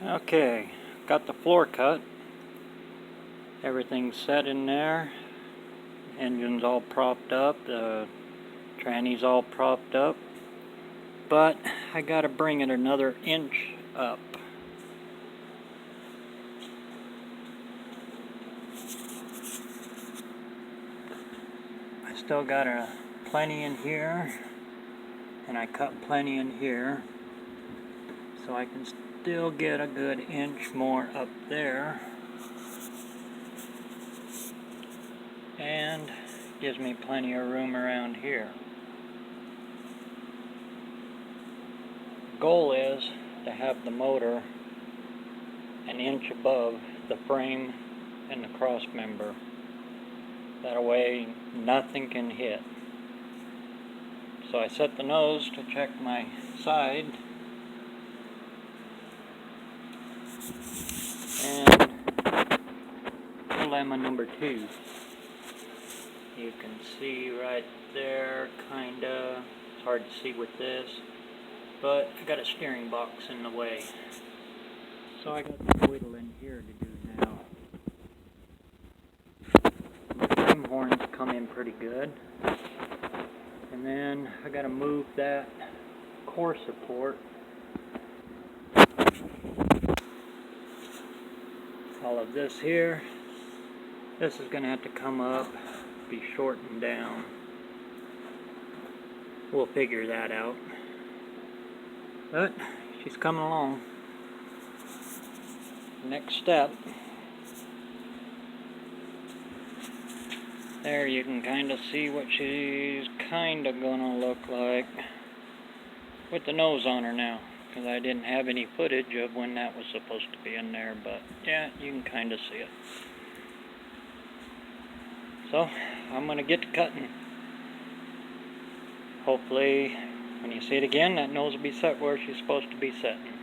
Okay, got the floor cut. Everything's set in there. Engine's all propped up. The tranny's all propped up. But I gotta bring it another inch up. I still got plenty in here, and I cut plenty in here, so I can still get a good inch more up there, and gives me plenty of room around here. Goal is to have the motor an inch above the frame and the cross member. That way nothing can hit. So I set the nose to check my side, and dilemma number 2. You can see right there, kinda. It's hard to see with this, but I got a steering box in the way. So I got the whittle in here to do now. My frame horns come in pretty good. And then I got to move that core support. All of this here. This is going to have to come up, be shortened down. We'll figure that out. But she's coming along. Next step. There you can kind of see what she's kind of gonna look like with the nose on her now, because I didn't have any footage of when that was supposed to be in there, but yeah, you can kind of see it. So I'm gonna get to cutting. Hopefully when you see it again, that nose will be set where she's supposed to be setting.